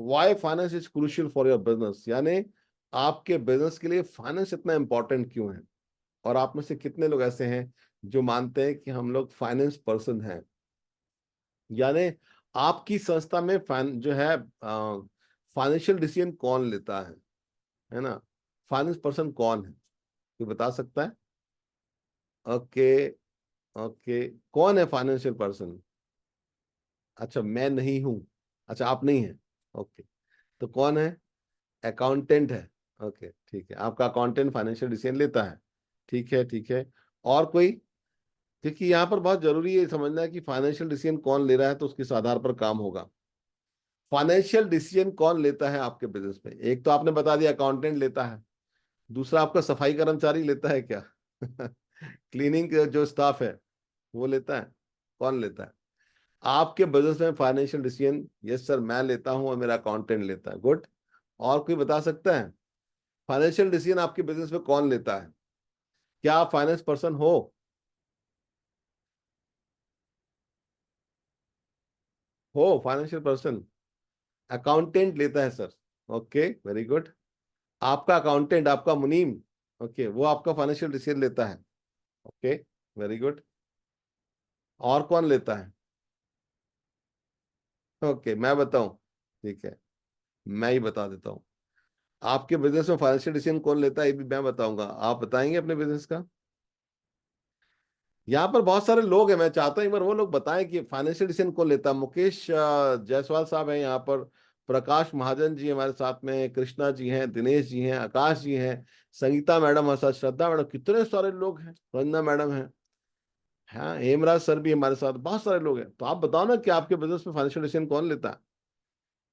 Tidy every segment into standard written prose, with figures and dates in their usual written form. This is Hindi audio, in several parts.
Why finance is crucial for your business, यानी आपके बिजनेस के लिए फाइनेंस इतना इंपॉर्टेंट क्यों है। और आप में से कितने लोग ऐसे हैं जो मानते हैं कि हम लोग फाइनेंस पर्सन हैं, यानी आपकी संस्था में जो है फाइनेंशियल डिसीजन कौन लेता है ना, फाइनेंस पर्सन कौन है, कोई बता सकता है। ओके, ओके, कौन है फाइनेंशियल पर्सन। अच्छा, मैं नहीं हूं। अच्छा, आप नहीं हैं। ओके, तो कौन है। अकाउंटेंट है। ओके, ठीक है, आपका अकाउंटेंट फाइनेंशियल डिसीजन लेता है। ठीक है, ठीक है। और कोई, क्योंकि यहाँ पर बहुत जरूरी है समझना है कि फाइनेंशियल डिसीजन कौन ले रहा है, तो उसके आधार पर काम होगा। फाइनेंशियल डिसीजन कौन लेता है आपके बिजनेस में, एक तो आपने बता दिया अकाउंटेंट लेता है, दूसरा आपका सफाई कर्मचारी लेता है क्या क्लीनिंग जो स्टाफ है वो लेता है, कौन लेता है आपके बिजनेस में फाइनेंशियल डिसीजन। यस सर, मैं लेता हूं और मेरा अकाउंटेंट लेता है। गुड। और कोई बता सकता है फाइनेंशियल डिसीजन आपके बिजनेस में कौन लेता है। क्या आप फाइनेंस पर्सन हो फाइनेंशियल पर्सन। अकाउंटेंट लेता है सर। Okay, very good. आपका अकाउंटेंट, आपका मुनीम, ओके, वो आपका फाइनेंशियल डिसीजन लेता है। Okay, very good. और कौन लेता है। ओके, मैं बताऊं। ठीक है, मैं ही बता देता हूं। आपके बिजनेस में फाइनेंशियल डिसीजन कौन लेता है ये भी मैं बताऊंगा, आप बताएंगे अपने बिजनेस का। यहाँ पर बहुत सारे लोग हैं, मैं चाहता हूँ एक बार वो लोग बताएं कि फाइनेंशियल डिसीजन कौन लेता है। मुकेश जायसवाल साहब हैं यहाँ पर, प्रकाश महाजन जी हमारे साथ में हैं, कृष्णा जी हैं, दिनेश जी हैं, आकाश जी हैं, संगीता मैडम हमारे साथ, श्रद्धा मैडम, कितने सारे लोग हैं, रंजना मैडम है, हाँ, हेमराज सर भी हमारे साथ, बहुत सारे लोग हैं। तो आप बताओ ना कि आपके बिजनेस में फाइनेंशियल डिसीजन कौन लेता है।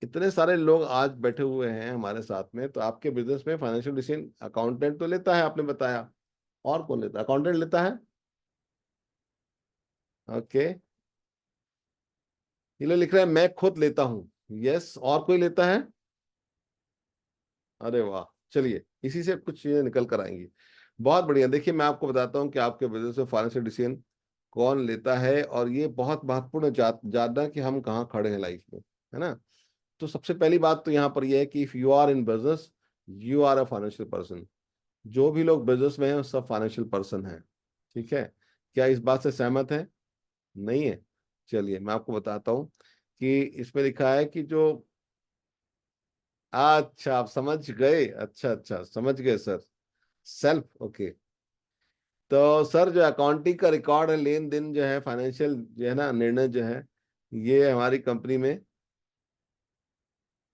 इतने सारे लोग आज बैठे हुए हैं हमारे साथ में, तो आपके बिजनेस में फाइनेंशियल डिसीजन अकाउंटेंट तो लेता है, आपने बताया। और कौन लेता है, अकाउंटेंट लेता है। ओके, ये लोग लिख रहे हैं मैं खुद लेता हूं। यस, और कोई लेता है। अरे वाह, चलिए इसी से कुछ चीजें निकल कर आएंगी। बहुत बढ़िया। देखिए, मैं आपको बताता हूँ कि आपके बिजनेस में फाइनेंशियल डिसीजन कौन लेता है, और ये बहुत महत्वपूर्ण जानना कि हम कहाँ खड़े हैं लाइफ में, है ना। तो सबसे पहली बात तो यहाँ पर यह है कि if you are in business, you are a financial person. जो भी लोग बिजनेस में हैं सब फाइनेंशियल पर्सन हैं। ठीक है, क्या इस बात से सहमत है। नहीं है। चलिए मैं आपको बताता हूँ कि इसमें लिखा है कि जो, अच्छा आप समझ गए, अच्छा अच्छा समझ गए सर। Self, okay. तो सर जो अकाउंटिंग का रिकॉर्ड है, लेन देन जो है, फाइनेंशियल जो है ना निर्णय जो है, ये हमारी कंपनी में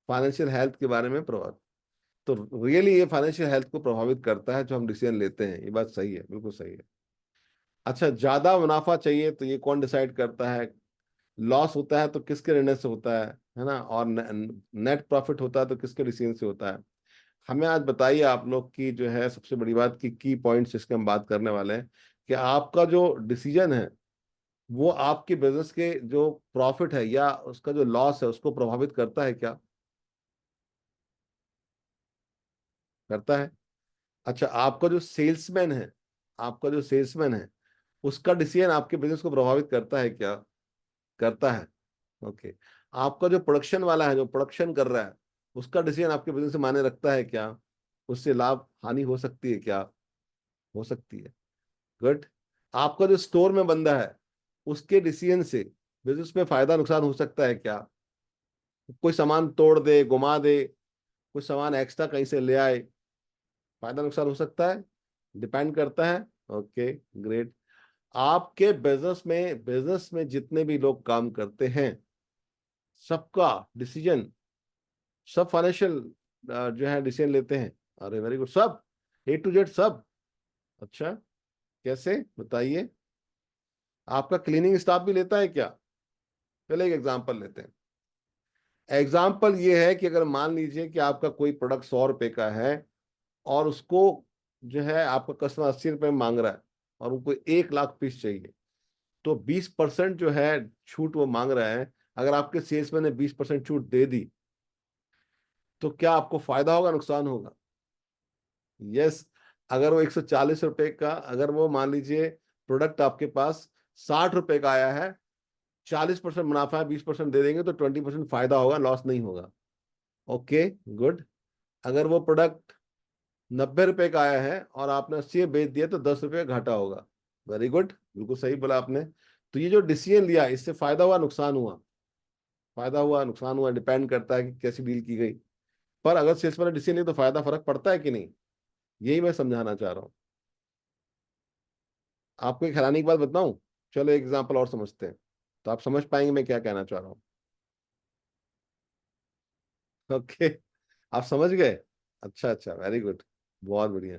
फाइनेंशियल हेल्थ के बारे में प्रभावित, तो रियली ये फाइनेंशियल हेल्थ को प्रभावित करता है जो हम डिसीजन लेते हैं। ये बात सही है, बिल्कुल सही है। अच्छा, ज्यादा मुनाफा चाहिए तो ये कौन डिसाइड करता है। लॉस होता है तो किसके निर्णय से होता है ना। और नेट प्रॉफिट होता है तो किसके डिसीजन से होता है। हमें आज बताइए आप लोग की जो है सबसे बड़ी बात की पॉइंट्स इसके हम बात करने वाले हैं कि आपका जो डिसीजन है वो आपके बिजनेस के जो प्रॉफिट है या उसका जो लॉस है उसको प्रभावित करता है क्या। करता है। अच्छा, आपका जो सेल्समैन है, आपका जो सेल्समैन है उसका डिसीजन आपके बिजनेस को प्रभावित करता है क्या। करता है। ओके। आपका जो प्रोडक्शन वाला है, जो प्रोडक्शन कर रहा है, उसका डिसीजन आपके बिजनेस से मायने रखता है क्या। उससे लाभ हानि हो सकती है क्या। हो सकती है। गुड। आपका जो स्टोर में बंदा है उसके डिसीजन से बिजनेस में फायदा नुकसान हो सकता है क्या। कोई सामान तोड़ दे, घुमा दे, कुछ सामान एक्स्ट्रा कहीं से ले आए, फायदा नुकसान हो सकता है। डिपेंड करता है। Okay, great. आपके बिजनेस में जितने भी लोग काम करते हैं सबका डिसीजन, सब फाइनेंशियल जो है डिसीजन लेते हैं। अरे वेरी गुड, सब A to Z सब। अच्छा, कैसे बताइए। आपका क्लीनिंग स्टाफ भी लेता है क्या। पहले एक एग्जांपल लेते हैं। एग्जाम्पल ये है कि अगर मान लीजिए कि आपका कोई प्रोडक्ट 100 रुपए का है और उसको जो है आपका कस्टमर 80 रुपए में मांग रहा है और उनको 1 लाख पीस चाहिए, तो 20% जो है छूट वो मांग रहा है। अगर आपके सेल्समैन ने 20% छूट दे दी तो क्या आपको फायदा होगा, नुकसान होगा। यस। अगर वो 140 रुपए का, अगर वो मान लीजिए प्रोडक्ट आपके पास 60 रुपए का आया है, 40% मुनाफा है, 20% दे देंगे तो 20% फायदा होगा, लॉस नहीं होगा। Okay, good. अगर वो प्रोडक्ट 90 रुपए का आया है और आपने 80 में बेच दिया तो 10 रुपये घाटा होगा। वेरी गुड, बिल्कुल सही बोला आपने। तो ये जो डिसीजन लिया, इससे फायदा हुआ नुकसान हुआ? फायदा हुआ नुकसान हुआ डिपेंड करता है कि कैसी डील की गई। पर अगर सेल्समैन ने डिसीजन लिया तो फायदा फर्क पड़ता है कि नहीं, यही मैं समझाना चाह रहा हूँ। आपको एक हैरानी की बात बताऊं, चलो एक एग्जांपल और समझते हैं, तो आप समझ पाएंगे मैं क्या कहना चाह रहा हूँ। ओके, आप समझ गए? अच्छा अच्छा, वेरी गुड, बहुत बढ़िया।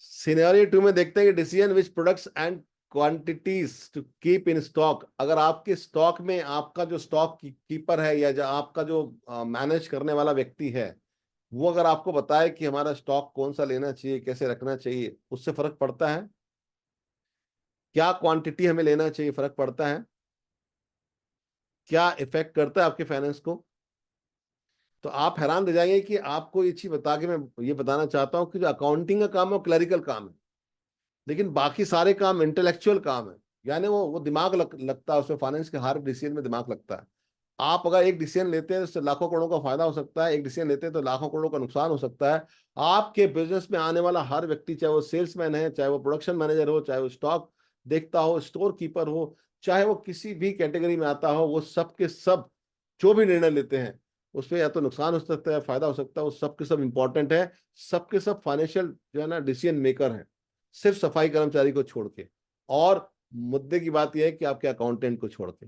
सिनेरियो 2 में देखते हैं कि decision which products and quantities to keep in stock. अगर आपके स्टॉक में आपका जो स्टॉक कीपर है या जो आपका जो मैनेज करने वाला व्यक्ति है, वो अगर आपको बताए कि हमारा स्टॉक कौन सा लेना चाहिए, कैसे रखना चाहिए, उससे फर्क पड़ता है। क्या क्वांटिटी हमें लेना चाहिए, फर्क पड़ता है। क्या इफेक्ट करता है आपके फाइनेंस को। तो आप हैरान रह जाएंगे कि आपको ये चीज बता के मैं ये बताना चाहता हूँ कि जो अकाउंटिंग का काम है वो क्लरिकल काम है, लेकिन बाकी सारे काम इंटेलेक्चुअल काम है। यानी वो दिमाग लगता है उसमें, फाइनेंस के हर डिसीजन में दिमाग लगता है। आप अगर एक डिसीजन लेते हैं तो उससे लाखों करोड़ों का फायदा हो सकता है, एक डिसीजन लेते हैं तो लाखों करोड़ों का नुकसान हो सकता है। आपके बिजनेस में आने वाला हर व्यक्ति, चाहे वो सेल्समैन है, चाहे वो प्रोडक्शन मैनेजर हो, चाहे वो स्टॉक देखता हो, स्टोर कीपर हो, चाहे वो किसी भी कैटेगरी में आता हो, वो सब के सब जो भी निर्णय लेते हैं उसमें या तो नुकसान हो सकता है, फायदा हो सकता है, वो सब के सब इंपॉर्टेंट है। सबके सब फाइनेंशियल जो है ना डिसीजन मेकर है, सिर्फ सफाई कर्मचारी को छोड़ के। और मुद्दे की बात यह है कि आपके अकाउंटेंट को छोड़ के।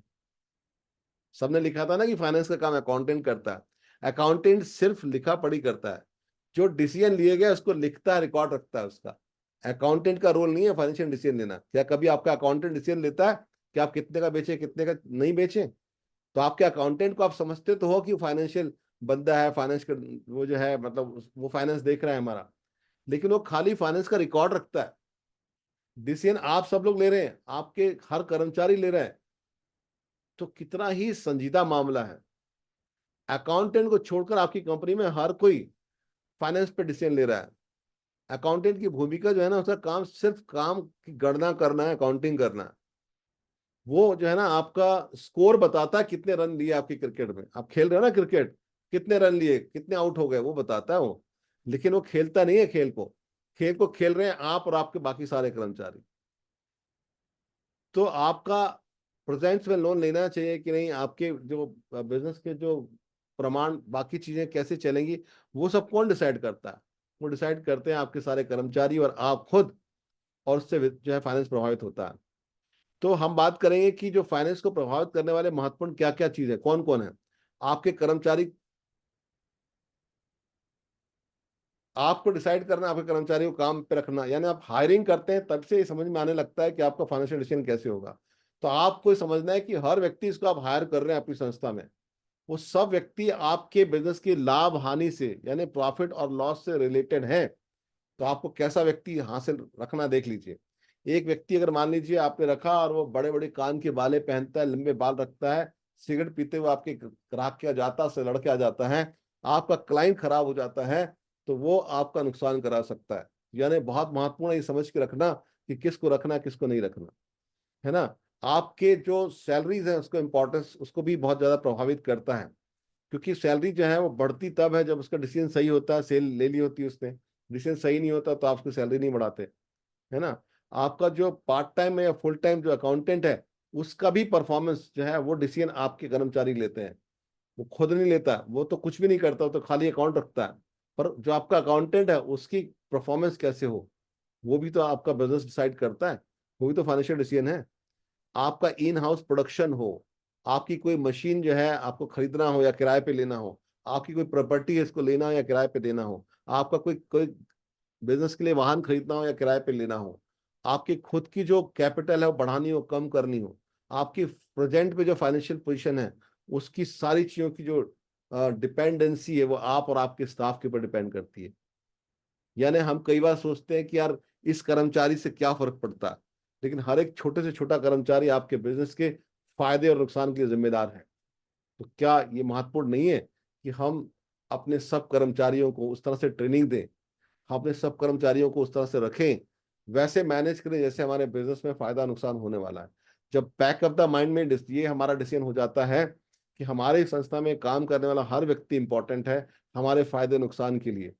सबने लिखा था ना कि फाइनेंस का काम अकाउंटेंट करता है। अकाउंटेंट सिर्फ लिखा पढ़ी करता है, जो डिसीजन लिए गए उसको लिखता है, रिकॉर्ड रखता है उसका। अकाउंटेंट का रोल नहीं है फाइनेंशियल डिसीजन लेना। क्या कभी आपका अकाउंटेंट डिसीजन लेता है कि आप कितने का बेचे, कितने का नहीं बेचे? तो आपके अकाउंटेंट को आप समझते तो हो कि फाइनेंशियल बंदा है, फाइनेंस का वो जो है, मतलब वो फाइनेंस देख रहा है हमारा, लेकिन वो खाली फाइनेंस का रिकॉर्ड रखता है। डिसीजन आप सब लोग ले रहे हैं, आपके हर कर्मचारी ले रहे हैं, तो कितना ही संजीदा मामला है। अकाउंटेंट को छोड़कर आपकी कंपनी में हर कोई फाइनेंस पे डिसीजन ले रहा है। अकाउंटेंट की भूमिका जो है ना, उसका काम सिर्फ काम की गणना करना है, अकाउंटिंग करना है। वो जो है ना आपका स्कोर बताता है, कितने रन लिए आपके क्रिकेट में, आप खेल रहे हो ना क्रिकेट, कितने रन लिए, कितने आउट हो गए, वो बताता है वो। लेकिन वो खेलता नहीं है खेल को। खेल को खेल रहे हैं आप और आपके बाकी सारे कर्मचारी। तो आपका प्रेजेंस में लोन लेना चाहिए कि नहीं, आपके जो बिजनेस के जो प्रमाण, बाकी चीजें कैसे चलेंगी, वो सब कौन डिसाइड करता है? वो डिसाइड करते हैं आपके सारे कर्मचारी और आप खुद। और उससे जो है फाइनेंस प्रभावित होता है। तो हम बात करेंगे कि जो फाइनेंस को प्रभावित करने वाले महत्वपूर्ण क्या क्या चीज है, कौन कौन है। आपके कर्मचारी, आपको डिसाइड करना, आपके कर्मचारी को काम पे रखना, यानी आप हायरिंग करते हैं तब से ये समझ में आने लगता है कि आपका फाइनेंशियल डिसीजन कैसे होगा। तो आपको ये समझना है कि हर व्यक्ति इसको आप हायर कर रहे हैं अपनी संस्था में, वो सब व्यक्ति आपके बिजनेस की लाभ हानि से, यानी प्रॉफिट और लॉस से रिलेटेड है। तो आपको कैसा व्यक्ति हासिल रखना देख लीजिए। एक व्यक्ति अगर मान लीजिए आपने रखा और वो बड़े बड़े कान के बाले पहनता है, लंबे बाल रखता है, सिगरेट पीते हुए आपके ग्राहक के आ जाता से लड़के आ जाता है, आपका क्लाइंट खराब हो जाता है, तो वो आपका नुकसान करा सकता है। यानी बहुत महत्वपूर्ण है ये समझ के रखना कि किसको रखना किसको नहीं रखना, है ना। आपके जो सैलरीज है उसको इम्पोर्टेंस, उसको भी बहुत ज्यादा प्रभावित करता है। क्योंकि सैलरी जो है वो बढ़ती तब है जब उसका डिसीजन सही होता है, सेल ले ली होती है उसने। डिसीजन सही नहीं होता तो आप उसकी सैलरी नहीं बढ़ाते, है ना। आपका जो पार्ट टाइम है या फुल टाइम जो अकाउंटेंट है, उसका भी परफॉर्मेंस जो है वो डिसीजन आपके कर्मचारी लेते हैं। वो खुद नहीं लेता, वो तो कुछ भी नहीं करता, वो तो खाली अकाउंट रखता है। पर जो आपका अकाउंटेंट है उसकी परफॉर्मेंस कैसे हो, वो भी तो आपका बिजनेस डिसाइड करता है। वो भी तो फाइनेंशियल डिसीजन है। आपका इन हाउस प्रोडक्शन हो, आपकी कोई मशीन जो है आपको खरीदना हो या किराए पे लेना हो, आपकी कोई प्रॉपर्टी है इसको लेना हो या किराए पे देना हो, आपका कोई कोई बिजनेस के लिए वाहन खरीदना हो या किराए पे लेना हो, आपकी खुद की जो कैपिटल है वो बढ़ानी हो कम करनी हो, आपकी प्रेजेंट पे जो फाइनेंशियल पोजीशन है, उसकी सारी चीजों की जो डिपेंडेंसी है वो आप और आपके स्टाफ के ऊपर डिपेंड करती है। यानी हम कई बार सोचते हैं कि यार इस कर्मचारी से क्या फर्क पड़ता है, लेकिन हर एक छोटे से छोटा कर्मचारी आपके बिजनेस के फायदे और नुकसान के लिए जिम्मेदार है। तो क्या ये महत्वपूर्ण नहीं है कि हम अपने सब कर्मचारियों को उस तरह से ट्रेनिंग दें, हम अपने सब कर्मचारियों को उस तरह से रखें, वैसे मैनेज करें जैसे हमारे बिजनेस में फायदा नुकसान होने वाला है। जब बैक ऑफ द माइंड में ये हमारा डिसीजन हो जाता है कि हमारे संस्था में काम करने वाला हर व्यक्ति इंपॉर्टेंट है हमारे फायदे नुकसान के लिए।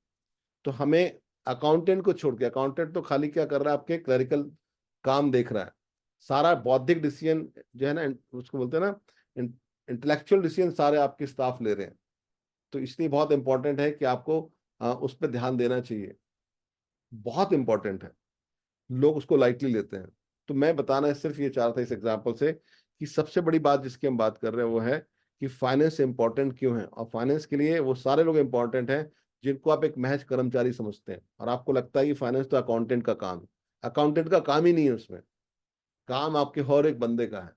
तो हमें अकाउंटेंट को छोड़ के, अकाउंटेंट तो खाली क्या कर रहा है, आपके क्लरिकल काम देख रहा है, सारा बौद्धिक डिसीजन जो है ना, उसको बोलते हैं ना इंटेलेक्चुअल डिसीजन, सारे आपके स्टाफ ले रहे हैं। तो इसलिए बहुत इंपॉर्टेंट है कि आपको उस पर ध्यान देना चाहिए, बहुत इंपॉर्टेंट है। लोग उसको लाइटली लेते हैं। तो मैं बताना सिर्फ ये चाह रहा था इस एग्जाम्पल से कि सबसे बड़ी बात जिसकी हम बात कर रहे हैं वो है कि फाइनेंस इंपॉर्टेंट क्यों है, और फाइनेंस के लिए वो सारे लोग इंपॉर्टेंट हैं जिनको आप एक महज कर्मचारी समझते हैं और आपको लगता है कि फाइनेंस तो अकाउंटेंट का काम है। अकाउंटेंट का काम ही नहीं है उसमें, काम आपके हर एक बंदे का है।